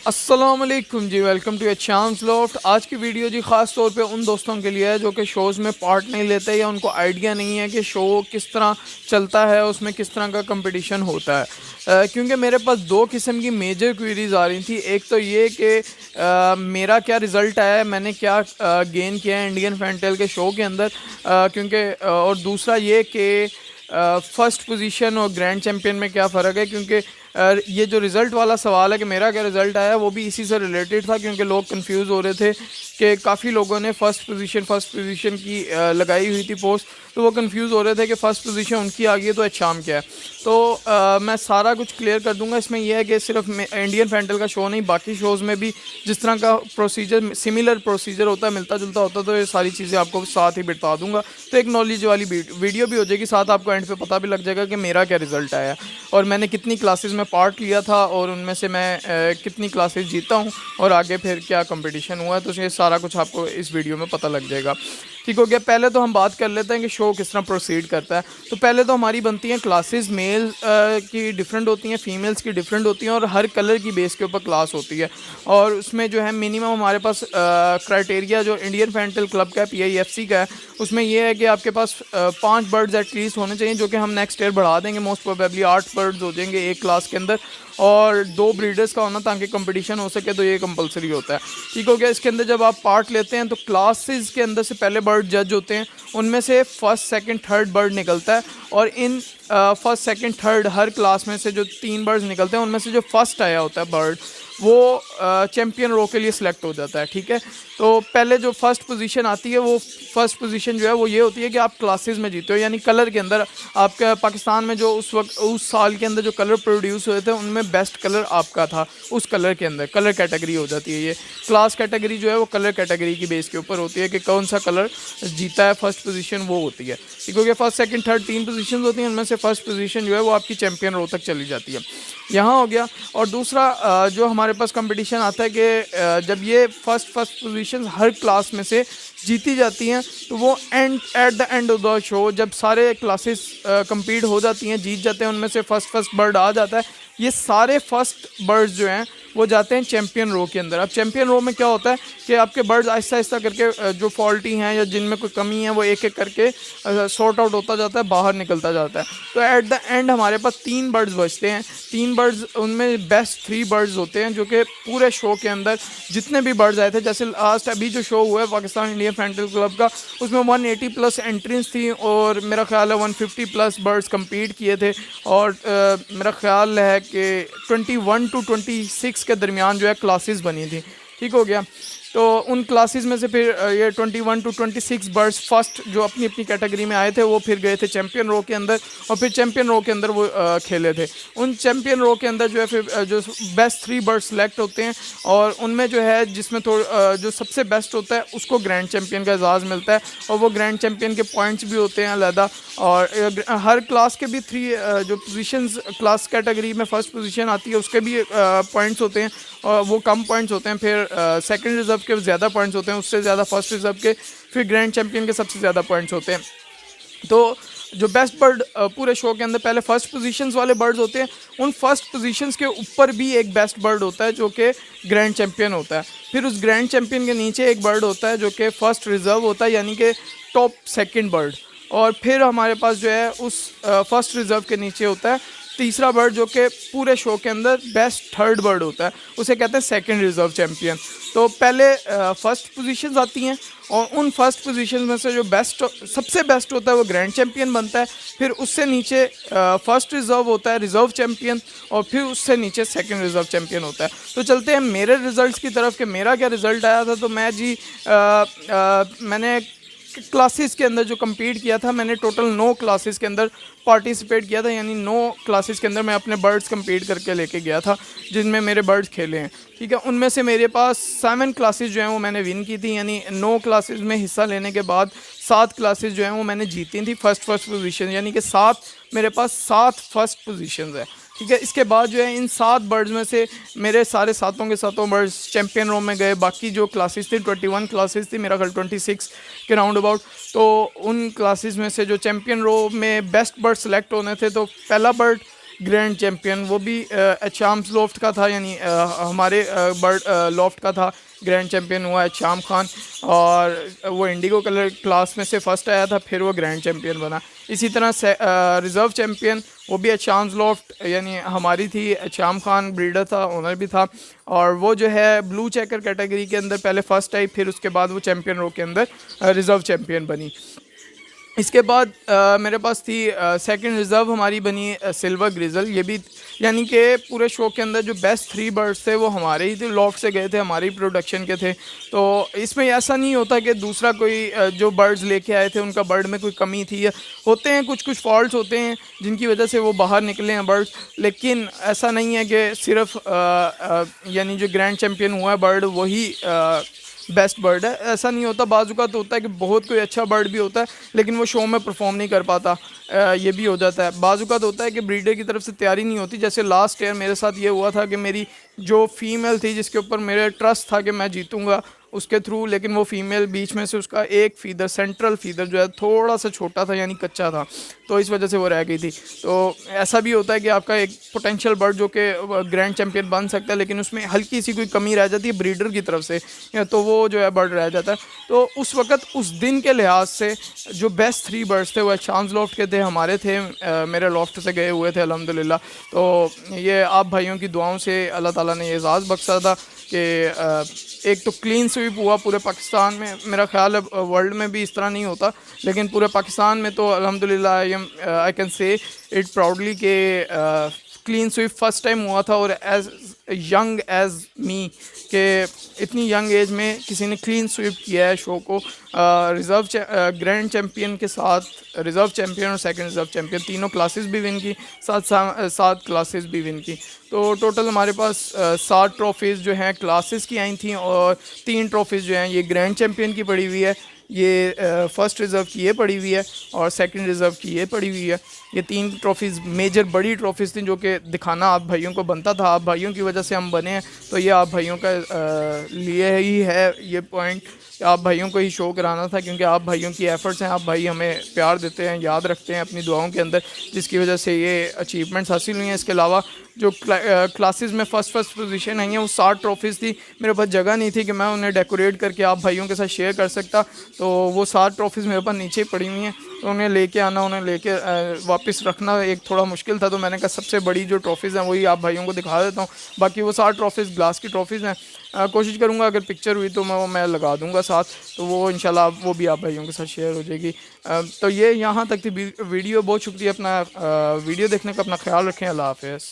अस्सलाम वालेकुम जी, welcome to एचाम्स loft. आज की वीडियो जी ख़ास तौर पे उन दोस्तों के लिए है जो कि शोज़ में पार्ट नहीं लेते या उनको आइडिया नहीं है कि शो किस तरह चलता है, उसमें किस तरह का कंपटीशन होता है। क्योंकि मेरे पास दो किस्म की मेजर क्वेरीज आ रही थी। एक तो ये कि मेरा क्या रिज़ल्ट आया है, मैंने क्या गेन किया है इंडियन फैंटेल के शो के अंदर, क्योंकि और दूसरा ये कि फ़र्स्ट पोजीशन और ग्रैंड चैम्पियन में क्या फ़र्क है। क्योंकि ये जो रिज़ल्ट वाला सवाल है कि मेरा क्या रिज़ल्ट आया, वो भी इसी से रिलेटेड था, क्योंकि लोग कंफ्यूज हो रहे थे कि काफ़ी लोगों ने फ़र्स्ट पोजीशन की लगाई हुई थी पोस्ट, तो वो कंफ्यूज हो रहे थे कि फ़र्स्ट पोजीशन उनकी आ गई है तो एचाम क्या है। तो मैं सारा कुछ क्लियर कर दूंगा। इसमें यह है कि सिर्फ इंडियन फैंटल का शो नहीं, बाकी शोज़ में भी जिस तरह का प्रोसीजर, सिमिलर प्रोसीजर होता है, मिलता जुलता होता है, तो ये सारी चीज़ें आपको साथ ही बता दूंगा। तो एक नॉलेज वाली वीडियो भी हो जाएगी, साथ आपको एंड पे पता भी लग जाएगा कि मेरा क्या रिज़ल्ट आया और मैंने कितनी क्लासेस में पार्ट लिया था और उनमें से मैं कितनी क्लासेस जीता हूँ और आगे फिर क्या कंपटीशन हुआ है। तो ये सारा कुछ आपको इस वीडियो में पता लग जाएगा। ठीक हो गया। पहले तो हम बात कर लेते हैं कि शो किस तरह प्रोसीड करता है। तो पहले तो हमारी बनती हैं क्लासेस, मेल की डिफरेंट होती हैं, फीमेल्स की डिफरेंट होती हैं और हर कलर की बेस के ऊपर क्लास होती है। और उसमें जो है मिनिमम हमारे पास क्राइटेरिया जो इंडियन फैंटल क्लब का है, PIFC का है, उसमें यह है कि आपके पास 5 बर्ड्स एटलीस्ट होने चाहिए, जो कि हम नेक्स्ट ईयर बढ़ा देंगे। मोस्ट प्रोबेबली 8 बर्ड्स हो जाएंगे एक क्लास के अंदर, और 2 ब्रीडर्स का होना ताकि कंपटीशन हो सके, तो ये कंपलसरी होता है। ठीक हो गया। इसके अंदर जब आप पार्ट लेते हैं तो क्लासेस के अंदर से पहले बर्ड जज होते हैं, उनमें से फर्स्ट सेकंड थर्ड बर्ड निकलता है। और in first second third her class में से जो 3 बर्ड्स निकलते हैं, उनमें से जो फर्स्ट आया होता है बर्ड, वो चैम्पियन रो के लिए सिलेक्ट हो जाता है। ठीक है। तो पहले जो फर्स्ट पोजीशन आती है, वो फर्स्ट पोजीशन जो है वो ये होती है कि आप क्लासेस में जीते हो, यानी कलर के अंदर। आपका पाकिस्तान में जो उस वक्त उस साल के अंदर जो कलर प्रोड्यूस हुए थे, उनमें बेस्ट कलर आपका था। उस कलर के अंदर कलर कैटेगरी हो जाती है। ये क्लास कैटेगरी जो है वो कलर कैटेगरी की बेस के ऊपर होती है कि कौन सा कलर जीता है, फर्स्ट पोजीशन वो होती है। ठीक हो गया। फर्स्ट सेकंड थर्ड 3 पोजीशन होती हैं, उनमें से फर्स्ट पोजीशन जो है वो आपकी चैम्पियन रो तक चली जाती है। यहाँ हो गया। और दूसरा जो हमारे पास कंपटीशन आता है कि जब ये फर्स्ट पोजीशन हर क्लास में से जीती जाती हैं, तो वो at the end of the show जब सारे क्लासेस कंप्लीट हो जाती हैं, जीत जाते हैं, उनमें से फर्स्ट बर्ड आ जाता है, ये सारे फर्स्ट बर्ड्स जो हैं वो जाते हैं चैम्पियन रो के अंदर। अब चैम्पियन रो में क्या होता है कि आपके बर्ड्स आहिस्ता आहिस्ता करके जो फॉल्टी हैं या जिनमें कोई कमी है, वो एक एक करके सॉर्ट आउट होता जाता है, बाहर निकलता जाता है। तो एट द एंड हमारे पास 3 बर्ड्स बचते हैं। 3 बर्ड्स, उनमें बेस्ट 3 बर्ड्स होते हैं, जो कि पूरे शो के अंदर जितने भी बर्ड्स आए थे, जैसे लास्ट अभी जो शो हुआ है पाकिस्तान इंडियन फैंटल क्लब का, उसमें 180 प्लस एंट्रीज थी और मेरा ख्याल है 150 प्लस बर्ड्स कम्पीट किए थे। और मेरा ख्याल है कि 21 to 26 के दरमियान जो है क्लासेस बनी थी। ठीक हो गया। तो उन क्लासेस में से फिर ये 21 to 26 बर्ड्स फर्स्ट जो अपनी अपनी कैटेगरी में आए थे, वो फिर गए थे चैम्पियन रो के अंदर, और फिर चैम्पियन रो के अंदर वो खेले थे। उन चैम्पियन रो के अंदर जो है फिर जो बेस्ट 3 बर्ड्स सेलेक्ट होते हैं, और उनमें जो है जिसमें जो सबसे बेस्ट होता है उसको ग्रैंड चैम्पियन का एजाज़ मिलता है, और वो ग्रैंड चैम्पियन के पॉइंट्स भी होते हैं अलहदा। और हर क्लास के भी 3 जो पोजीशंस क्लास कैटेगरी में फर्स्ट पोजीशन आती है उसके भी पॉइंट्स होते हैं, और वो कम पॉइंट्स होते हैं। फिर सेकंड रिजर्व के ज़्यादा पॉइंट्स होते हैं, उससे ज़्यादा फर्स्ट रिजर्व के, फिर ग्रैंड चैम्पियन के सबसे ज़्यादा पॉइंट्स होते हैं। तो जो बेस्ट बर्ड पूरे शो के अंदर पहले फर्स्ट पोजीशंस वाले बर्ड्स होते हैं, उन फर्स्ट पोजीशंस के ऊपर भी एक बेस्ट बर्ड होता है जो कि ग्रैंड चैम्पियन होता है। फिर उस ग्रैंड चैम्पियन के नीचे एक बर्ड होता है जो कि फर्स्ट रिजर्व होता है, यानी कि टॉप सेकंड बर्ड। और फिर हमारे पास जो है उस फर्स्ट रिजर्व के नीचे होता है तीसरा बर्ड, जो कि पूरे शो के अंदर बेस्ट थर्ड बर्ड होता है, उसे कहते हैं सेकंड रिजर्व चैम्पियन। तो पहले फर्स्ट पोजीशंस आती हैं, और उन फर्स्ट पोजीशन में से जो सबसे बेस्ट होता है वो ग्रैंड चैम्पियन बनता है। फिर उससे नीचे फर्स्ट रिजर्व होता है, रिजर्व चैम्पियन, और फिर उससे नीचे सेकंड रिजर्व चैम्पियन होता है। तो चलते हैं मेरे रिज़ल्ट्स की तरफ कि मेरा क्या रिज़ल्ट आया था। तो मैं जी मैंने क्लासेस के अंदर जो compete किया था, मैंने टोटल 9 क्लासेस के अंदर पार्टिसिपेट किया था, यानी 9 क्लासेस के अंदर मैं अपने बर्ड्स compete करके लेके गया था, जिनमें मेरे बर्ड्स खेले हैं। ठीक है। उनमें से मेरे पास 7 क्लासेस जो हैं वो मैंने विन की थी, यानी 9 क्लासेस में हिस्सा लेने के बाद 7 क्लासेस जो हैं वो मैंने जीती थी फर्स्ट पोजीशन, यानी कि 7 मेरे पास 7 फर्स्ट पोजीशंस है। ठीक है। इसके बाद जो है इन 7 बर्ड्स में से मेरे सारे सातों के सातों बर्ड्स चैम्पियन रो में गए। बाकी जो क्लासेस थी 21 क्लासेस थी, मेरा ख्याल 26 के राउंड अबाउट। तो उन क्लासेस में से जो चैम्पियन रो में बेस्ट बर्ड सेलेक्ट होने थे, तो पहला बर्ड ग्रैंड चैम्पियन, वो भी एचाम्स लोफ्ट का था, यानी हमारे बर्ड लोफ्ट का था। ग्रैंड चैम्पियन हुआ है शाम खान, और वो इंडिगो कलर क्लास में से फर्स्ट आया था, फिर वो ग्रैंड चैम्पियन बना। इसी तरह से रिज़र्व चैम्पियन वो भी एचाम्स लोफ्ट यानी हमारी थी, शाम खान ब्रीडर था, ओनर भी था, और वो जो है ब्लू चेकर कैटेगरी के अंदर पहले फर्स्ट आई, फिर उसके बाद वो चैम्पियन रो के अंदर रिज़र्व चैम्पियन बनी। इसके बाद मेरे पास थी सेकंड रिज़र्व हमारी बनी सिल्वर ग्रिजल। ये भी यानी कि पूरे शो के अंदर जो बेस्ट 3 बर्ड्स थे वो हमारे ही थे, लॉफ्ट से गए थे, हमारी प्रोडक्शन के थे। तो इसमें ऐसा नहीं होता कि दूसरा कोई जो बर्ड्स लेके आए थे उनका बर्ड में कोई कमी थी, या होते हैं कुछ कुछ फॉल्ट्स होते हैं जिनकी वजह से वो बाहर निकले हैं बर्ड्स, लेकिन ऐसा नहीं है कि सिर्फ यानी जो ग्रैंड चैम्पियन हुआ है बर्ड वही बेस्ट बर्ड है, ऐसा नहीं होता। बाज़ औक़ात होता है कि बहुत कोई अच्छा बर्ड भी होता है लेकिन वो शो में परफॉर्म नहीं कर पाता, ये भी हो जाता है। बाज़ औक़ात होता है कि ब्रीडर की तरफ से तैयारी नहीं होती। जैसे लास्ट ईयर मेरे साथ ये हुआ था कि मेरी जो फीमेल थी जिसके ऊपर मेरा ट्रस्ट था कि मैं जीतूँगा उसके थ्रू, लेकिन वो फीमेल बीच में से उसका एक फीदर, सेंट्रल फीदर जो है थोड़ा सा छोटा था यानी कच्चा था, तो इस वजह से वो रह गई थी। तो ऐसा भी होता है कि आपका एक पोटेंशियल बर्ड जो कि ग्रैंड चैम्पियन बन सकता है लेकिन उसमें हल्की सी कोई कमी रह जाती है ब्रीडर की तरफ से, तो वो जो है बर्ड रह जाता है। तो उस वक्त उस दिन के लिहाज से जो बेस्ट 3 बर्ड्स थे वो शाम्स लॉफ्ट के थे, हमारे थे, मेरे लॉफ्ट से गए हुए थे अल्हम्दुलिल्लाह। तो ये आप भाइयों की दुआओं से अल्लाह ताला ने ये एजाज़ बख्शा था कि एक तो क्लीन स्वीप हुआ पूरे पाकिस्तान में। मेरा ख्याल है वर्ल्ड में भी इस तरह नहीं होता, लेकिन पूरे पाकिस्तान में तो अल्हम्दुलिल्लाह I can say it proudly के क्लीन स्वीप फर्स्ट टाइम हुआ था, और एज यंग एज मी के इतनी यंग एज में किसी ने क्लीन स्वीप किया है शो को, रिज़र्व ग्रैंड चैम्पियन के साथ रिज़र्व चैम्पियन और सेकंड रिज़र्व चैम्पियन तीनों क्लासेस भी विन की, सात क्लासेस भी विन की। तो टोटल हमारे पास 7 ट्रॉफीज़ जो हैं क्लासेस की आई थी, और 3 ट्रॉफीज़ जो हैं ये ग्रैंड चैम्पियन की पड़ी हुई है, ये फर्स्ट रिज़र्व की ये पड़ी हुई है, और सेकंड रिज़र्व की ये पड़ी हुई है। ये 3 ट्रॉफीज़ मेजर बड़ी ट्रॉफीज़ थी जो कि दिखाना आप भाइयों को बनता था, आप भाइयों की वजह से हम बने हैं, तो ये आप भाइयों का लिए ही है ये पॉइंट, आप भाइयों को ही शो कराना था, क्योंकि आप भाइयों की एफ़र्ट्स हैं, आप भाई हमें प्यार देते हैं, याद रखते हैं अपनी दुआओं के अंदर, जिसकी वजह से ये अचीवमेंट्स हासिल हुई हैं। इसके अलावा जो क्लासेस में फ़र्स्ट पोजीशन आई हैं वो 60 ट्रॉफीज़ थी। मेरे पास जगह नहीं थी कि मैं उन्हें डेकोरेट करके आप भाइयों के साथ शेयर कर सकता, तो वो 60 ट्रॉफीज़ मेरे पास नीचे पड़ी हुई हैं, तो उन्हें लेके आना, उन्हें लेके वापस रखना एक थोड़ा मुश्किल था। तो मैंने कहा सबसे बड़ी जो ट्रॉफीज़ हैं वही आप भाइयों को दिखा देता हूँ। बाकी वो 60 ट्रॉफीज़ ग्लास की ट्रॉफीज़ हैं, कोशिश करूँगा अगर पिक्चर हुई तो मैं लगा दूँगा साथ, तो वो इंशाल्लाह वो भी आप भाइयों के साथ शेयर हो जाएगी। तो ये यहाँ तक थी वीडियो। बहुत शुक्रिया अपना वीडियो देखने का, अपना ख्याल रखें, अल्लाह हाफ़िज़।